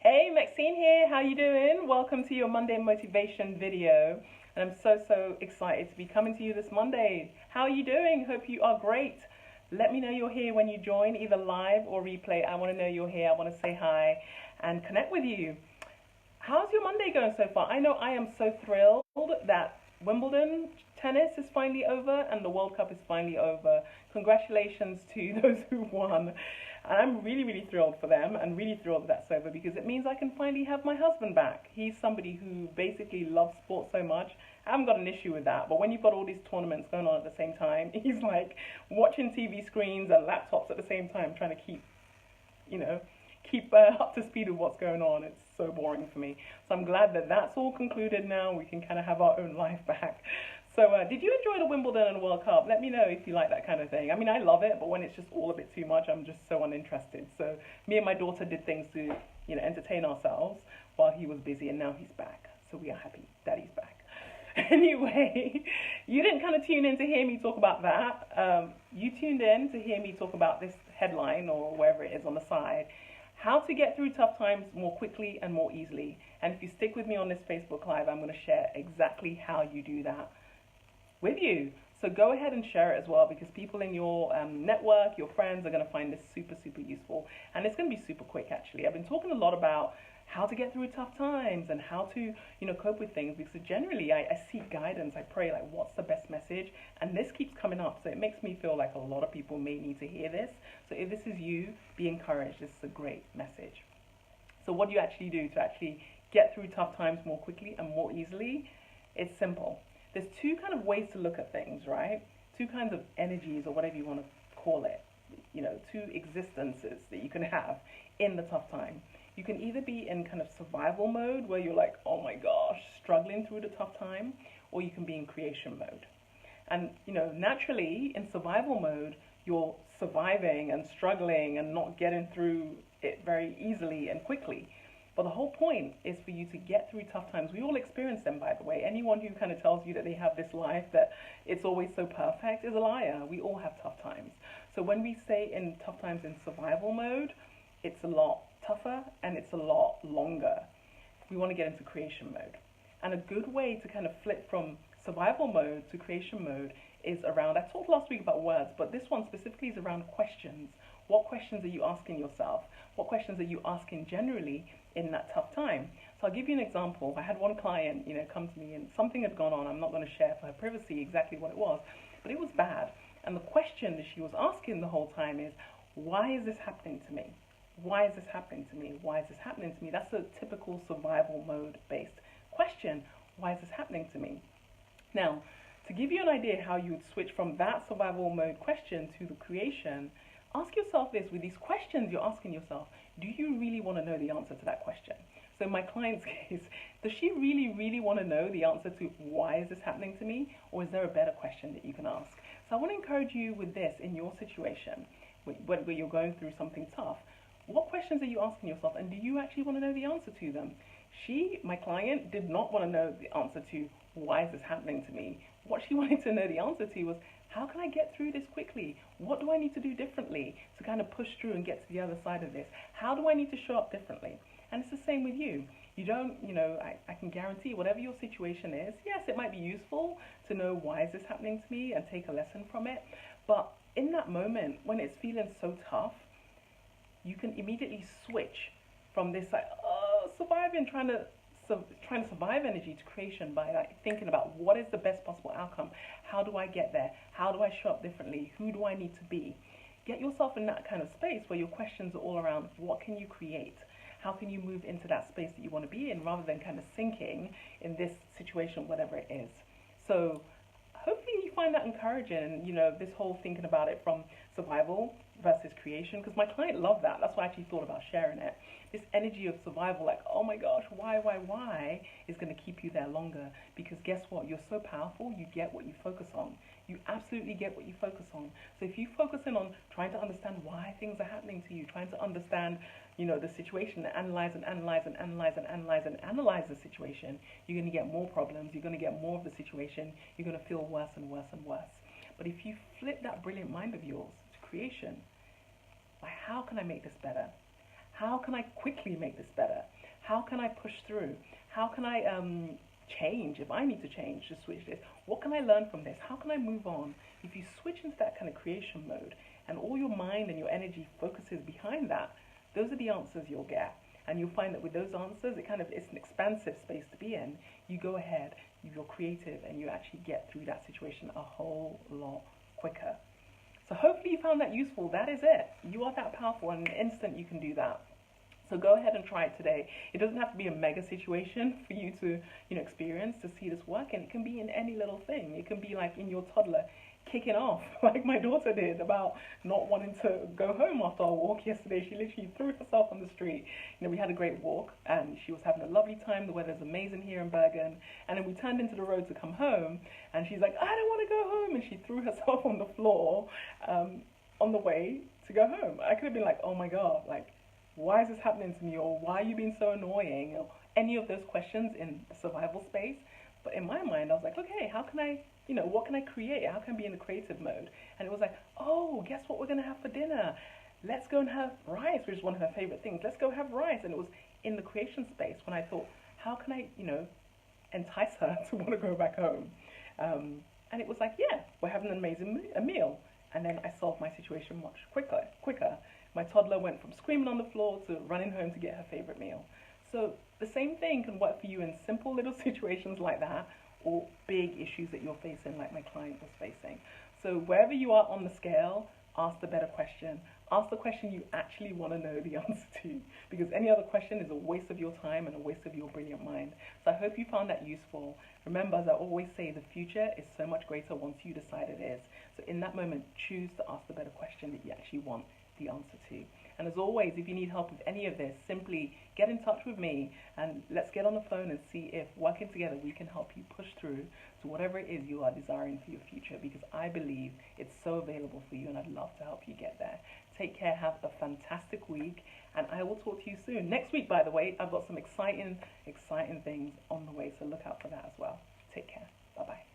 Hey, Maxine here. How you doing? Welcome to your Monday motivation video. And I'm so excited to be coming to you this Monday. How are you doing? Hope you are great. Let me know you're here when you join, either live or replay. I want to know you're here. I want to say hi and connect with you. How's your Monday going so far? I know I am so thrilled that Wimbledon tennis is finally over and the World Cup is finally over. Congratulations to those who won. And I'm really thrilled for them and really thrilled that that's over because it means I can finally have my husband back. He's somebody who basically loves sports so much. I haven't got an issue with that, but when you've got all these tournaments going on at the same time, he's like watching TV screens and laptops at the same time trying to keep up to speed with what's going on. It's so boring for me. So I'm glad that that's all concluded now. We can kind of have our own life back. So did you enjoy the Wimbledon and World Cup? Let me know if you like that kind of thing. I mean, I love it, but when it's just all a bit too much, I'm just so uninterested. So me and my daughter did things to, entertain ourselves while he was busy, and now he's back. So we are happy that he's back. Anyway, you didn't kind of tune in to hear me talk about that. You tuned in to hear me talk about this headline or wherever it is on the side. How to get through tough times more quickly and more easily. And if you stick with me on this Facebook Live, I'm going to share exactly how you do that with you. So go ahead and share it as well, because people in your network, your friends, are going to find this super useful. And it's going to be super quick, actually. I've been talking a lot about how to get through tough times and how to, cope with things, because generally I seek guidance. I pray, like, what's the best message? And this keeps coming up, so it makes me feel like a lot of people may need to hear this. So if this is you, be encouraged. This is a great message. So what do you actually do to actually get through tough times more quickly and more easily? It's simple. There's two kind of ways to look at things, right? Two kinds of energies, or whatever you want to call it. Two existences that you can have in the tough time. You can either be in kind of survival mode, where you're like, oh my gosh, struggling through the tough time, or you can be in creation mode. And, naturally, in survival mode, you're surviving and struggling and not getting through it very easily and quickly. But the whole point is for you to get through tough times. We all experience them, by the way. Anyone who kind of tells you that they have this life, that it's always so perfect, is a liar. We all have tough times. So when we say in tough times in survival mode, it's a lot tougher and it's a lot longer. We want to get into creation mode. And a good way to kind of flip from survival mode to creation mode is around, I talked last week about words, but this one specifically is around questions. What questions are you asking yourself? What questions are you asking generally in that tough time? So I'll give you an example. I had one client, come to me and something had gone on. I'm not going to share for her privacy exactly what it was, but it was bad. And the question that she was asking the whole time is, why is this happening to me? Why is this happening to me? Why is this happening to me? That's a typical survival mode based question. Why is this happening to me? Now, to give you an idea how you would switch from that survival mode question to the creation, ask yourself this. With these questions you're asking yourself, do you really want to know the answer to that question? So in my client's case, does she really want to know the answer to why is this happening to me? Or is there a better question that you can ask? So I want to encourage you with this in your situation, where you're going through something tough. What questions are you asking yourself, and do you actually want to know the answer to them? My client, did not want to know the answer to why is this happening to me. What she wanted to know the answer to was, how can I get through this quickly? What do I need to do differently to kind of push through and get to the other side of this? How do I need to show up differently? And it's the same with you. You don't, I can guarantee whatever your situation is, yes, it might be useful to know why is this happening to me and take a lesson from it. But in that moment, when it's feeling so tough, you can immediately switch from this surviving, trying to survive energy to creation by thinking about what is the best possible outcome. How do I get there? How do I show up differently? Who do I need to be? Get yourself in that kind of space where your questions are all around what can you create? How can you move into that space that you want to be in, rather than kind of sinking in this situation, whatever it is. So hopefully you find that encouraging, this whole thinking about it from survival versus creation, because my client loved that. That's why I actually thought about sharing it. This energy of survival, like, oh my gosh, why, is going to keep you there longer. Because guess what? You're so powerful, you get what you focus on. You absolutely get what you focus on. So if you focus in on trying to understand why things are happening to you, trying to understand, the situation, and analyze the situation, you're going to get more problems. You're going to get more of the situation. You're going to feel worse and worse and worse. But if you flip that brilliant mind of yours to creation, like, how can I make this better? How can I quickly make this better? How can I push through? How can I change if I need to change to switch this? What can I learn from this? How can I move on? If you switch into that kind of creation mode and all your mind and your energy focuses behind that, those are the answers you'll get. And you'll find that with those answers, it's an expansive space to be in. You go ahead, you're creative, and you actually get through that situation a whole lot quicker. So hopefully you found that useful. That is it. You are that powerful, and in an instant you can do that. So go ahead and try it today. It doesn't have to be a mega situation for you to, experience to see this work, and it can be in any little thing. It can be like in your toddler kicking off, like my daughter did, about not wanting to go home after our walk yesterday. She literally threw herself on the street. We had a great walk, and she was having a lovely time. The weather's amazing here in Bergen. And then we turned into the road to come home, and she's like, I don't want to go home. And she threw herself on the floor on the way to go home. I could have been like, oh my God, like, why is this happening to me? Or why are you being so annoying? Or any of those questions in the survival space. But in my mind, I was like, okay, how can I, what can I create? How can I be in the creative mode? And it was like, oh, guess what we're going to have for dinner? Let's go and have rice, which is one of her favorite things. Let's go have rice. And it was in the creation space when I thought, how can I, entice her to want to go back home? And it was like, yeah, we're having an amazing meal. And then I solved my situation much quicker. My toddler went from screaming on the floor to running home to get her favorite meal. So the same thing can work for you in simple little situations like that, or big issues that you're facing, like my client was facing. So wherever you are on the scale, ask the better question. Ask the question you actually want to know the answer to, because any other question is a waste of your time and a waste of your brilliant mind. So I hope you found that useful. Remember, as I always say, the future is so much greater once you decide it is. So in that moment, choose to ask the better question that you actually want the answer to. And as always, if you need help with any of this, simply get in touch with me and let's get on the phone and see if working together we can help you push through to whatever it is you are desiring for your future, because I believe it's so available for you and I'd love to help you get there. Take care, have a fantastic week, and I will talk to you soon. Next week, by the way, I've got some exciting things on the way, so look out for that as well. Take care. Bye-bye.